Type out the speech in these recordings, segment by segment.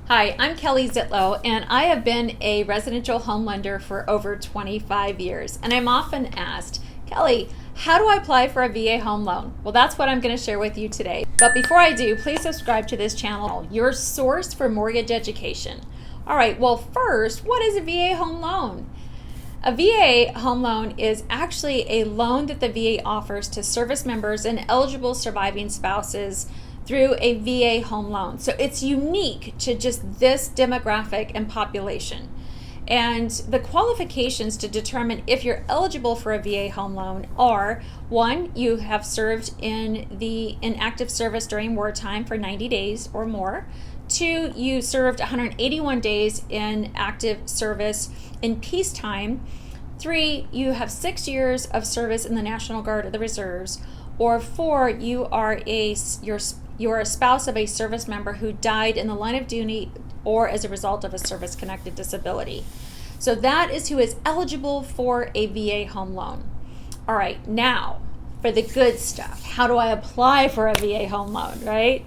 Hi, I'm Kelly Zitlow, and I have been a residential home lender for over 25 years. And I'm often asked, Kelly, how do I apply for a VA home loan? Well, that's what I'm going to share with you today. But before I do, please subscribe to this channel, your source for mortgage education. All right, well, first, what is a VA home loan? A VA home loan is actually a loan that the VA offers to service members and eligible surviving spouses through a VA home loan. So it's unique to just this demographic and population. And the qualifications to determine if you're eligible for a VA home loan are: one, you have served in active service during wartime for 90 days or more. Two, you served 181 days in active service in peacetime. Three, you have 6 years of service in the National Guard or the Reserves. Or four, you are a spouse of a service member who died in the line of duty or as a result of a service-connected disability. So that is who is eligible for a VA home loan. All right, now for the good stuff. How do I apply for a VA home loan, right?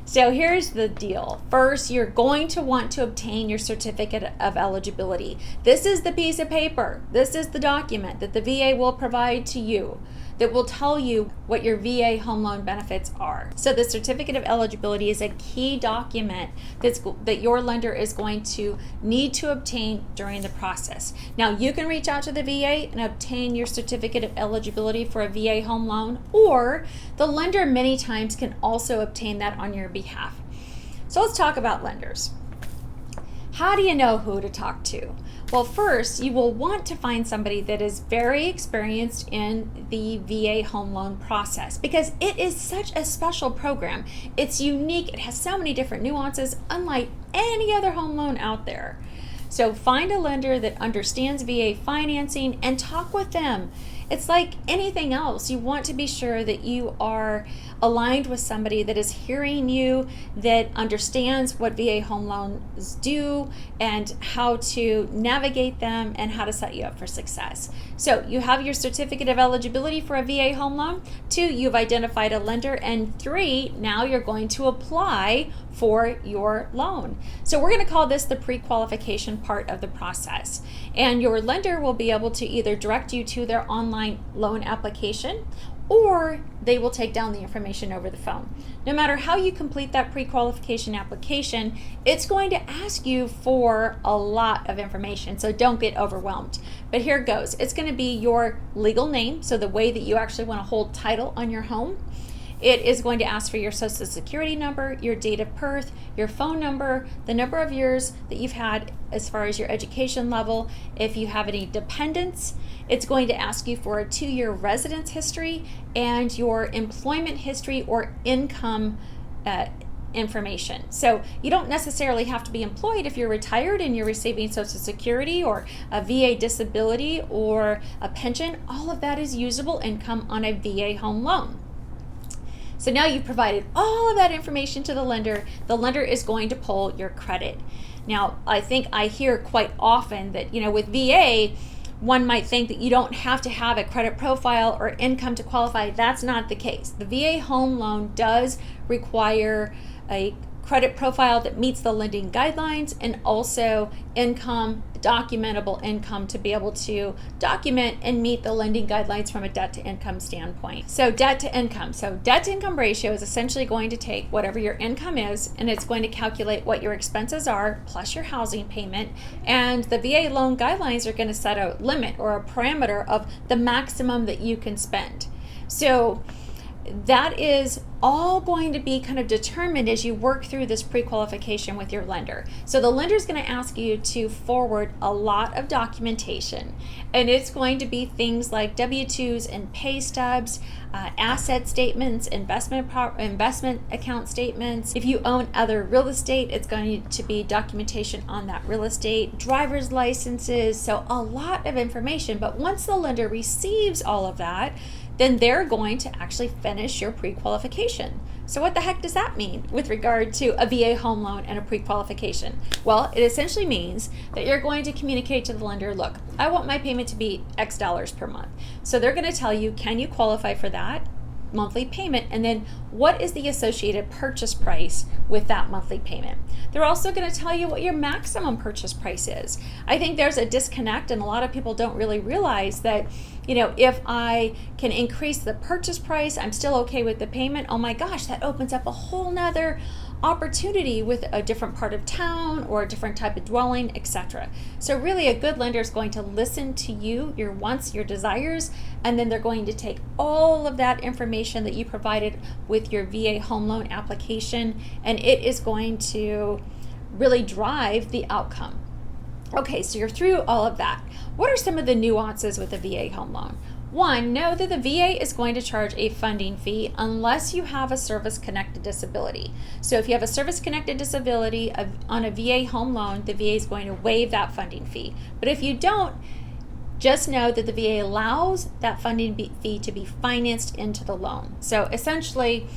So here's the deal. First, you're going to want to obtain your certificate of eligibility. This is the piece of paper. This is the document that the VA will provide to you that will tell you what your VA home loan benefits are. So the certificate of eligibility is a key document that your lender is going to need to obtain during the process. Now, you can reach out to the VA and obtain your certificate of eligibility for a VA home loan, or the lender many times can also obtain that on your behalf. So let's talk about lenders. How do you know who to talk to? Well, first, you will want to find somebody that is very experienced in the VA home loan process, because it is such a special program. It's unique. It has so many different nuances, unlike any other home loan out there. So find a lender that understands VA financing and talk with them. It's like anything else. You want to be sure that you are aligned with somebody that is hearing you, that understands what VA home loans do and how to navigate them and how to set you up for success. So you have your certificate of eligibility for a VA home loan. 2, you've identified a lender. And 3, now you're going to apply for your loan. So we're going to call this the pre-qualification part of the process. And your lender will be able to either direct you to their online loan application, or they will take down the information over the phone. No matter how you complete that pre-qualification application, it's going to ask you for a lot of information, so don't get overwhelmed. But here it goes. It's going to be your legal name, so the way that you actually want to hold title on your home. It is going to ask for your social security number, your date of birth, your phone number, the number of years that you've had as far as your education level. If you have any dependents, it's going to ask you for a 2-year residence history and your employment history or income information. So you don't necessarily have to be employed. If you're retired and you're receiving Social Security or a VA disability or a pension, all of that is usable income on a VA home loan. So now you've provided all of that information to the lender. The lender is going to pull your credit. Now, I think I hear quite often that, with VA, one might think that you don't have to have a credit profile or income to qualify. That's not the case. The VA home loan does require a credit profile that meets the lending guidelines and also income, documentable income, to be able to document and meet the lending guidelines from a debt to income standpoint. So debt to income. So debt to income ratio is essentially going to take whatever your income is, and it's going to calculate what your expenses are plus your housing payment. And the VA loan guidelines are going to set a limit or a parameter of the maximum that you can spend. So that is all going to be kind of determined as you work through this pre-qualification with your lender. So the lender is going to ask you to forward a lot of documentation, and it's going to be things like W-2s and pay stubs, asset statements, investment account statements. If you own other real estate, it's going to be documentation on that real estate, driver's licenses, so a lot of information. But once the lender receives all of that, then they're going to actually finish your pre-qualification. So what the heck does that mean with regard to a VA home loan and a pre-qualification? Well, it essentially means that you're going to communicate to the lender, look, I want my payment to be X dollars per month. So they're going to tell you, can you qualify for that? monthly payment, and then what is the associated purchase price with that monthly payment. They're also going to tell you what your maximum purchase price is. I think there's a disconnect, and a lot of people don't really realize that, if I can increase the purchase price, I'm still okay with the payment. Oh my gosh, that opens up a whole nother opportunity with a different part of town or a different type of dwelling, etc. So really a good lender is going to listen to you, your wants, your desires, and then they're going to take all of that information that you provided with your VA home loan application, and it is going to really drive the outcome. Okay, so you're through all of that. What are some of the nuances with a VA home loan? One, know that the VA is going to charge a funding fee unless you have a service-connected disability. So if you have a service-connected disability on a VA home loan, the VA is going to waive that funding fee. But if you don't, just know that the VA allows that funding fee to be financed into the loan. So essentially,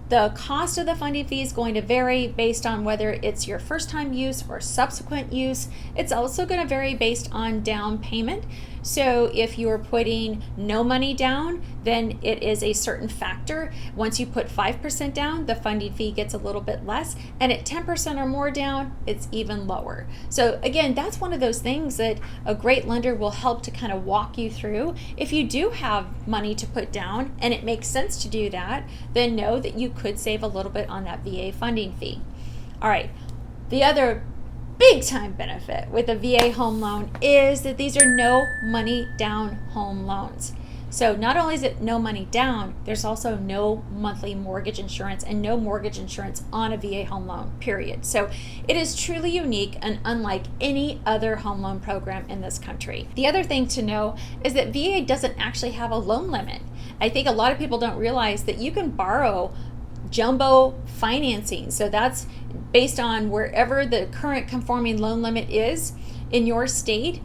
the cost of the funding fee is going to vary based on whether it's your first time use or subsequent use. It's also going to vary based on down payment. So if you're putting no money down, then it is a certain factor. Once you put 5% down, the funding fee gets a little bit less. And at 10% or more down, it's even lower. So again, that's one of those things that a great lender will help to kind of walk you through. If you do have money to put down and it makes sense to do that, then know that you could save a little bit on that VA funding fee. All right, the other big time benefit with a VA home loan is that these are no money down home loans. So not only is it no money down, there's also no monthly mortgage insurance and no mortgage insurance on a VA home loan, period. So it is truly unique and unlike any other home loan program in this country. The other thing to know is that VA doesn't actually have a loan limit. I think a lot of people don't realize that you can borrow jumbo financing. So that's based on wherever the current conforming loan limit is in your state.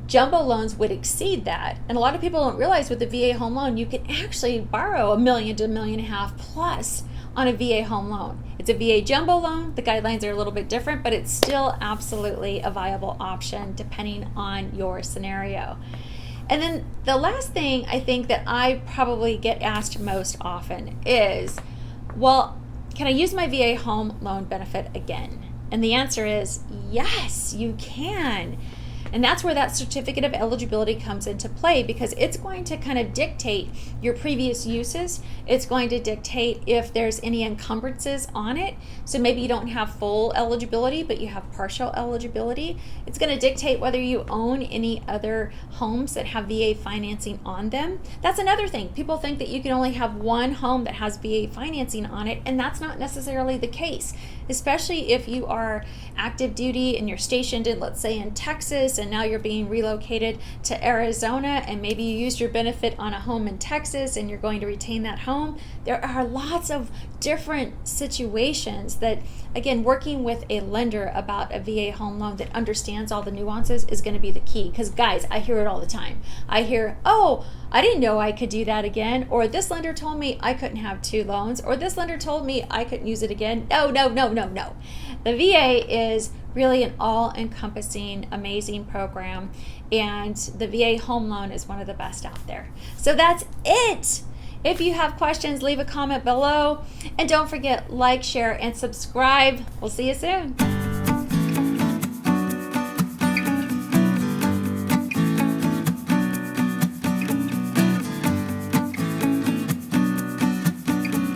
Jumbo loans would exceed that. And a lot of people don't realize with the VA home loan, you can actually borrow $1 million to $1.5 million plus on a VA home loan. It's a VA jumbo loan. The guidelines are a little bit different, but it's still absolutely a viable option depending on your scenario. And then the last thing I think that I probably get asked most often is, well, can I use my VA home loan benefit again? And the answer is yes, you can. And that's where that certificate of eligibility comes into play, because it's going to kind of dictate your previous uses. It's going to dictate if there's any encumbrances on it. So maybe you don't have full eligibility, but you have partial eligibility. It's going to dictate whether you own any other homes that have VA financing on them. That's another thing. People think that you can only have one home that has VA financing on it, and that's not necessarily the case, especially if you are active duty and you're stationed in, let's say, in Texas, and now you're being relocated to Arizona, and maybe you used your benefit on a home in Texas and you're going to retain that home. There are lots of different situations that, again, working with a lender about a VA home loan that understands all the nuances is going to be the key. Because guys, I hear it all the time. I hear, oh, I didn't know I could do that again, or this lender told me I couldn't have two loans, or this lender told me I couldn't use it again. No. The VA is really an all-encompassing, amazing program, and the VA home loan is one of the best out there. So that's it. If you have questions, leave a comment below, and don't forget, like, share, and subscribe. We'll see you soon.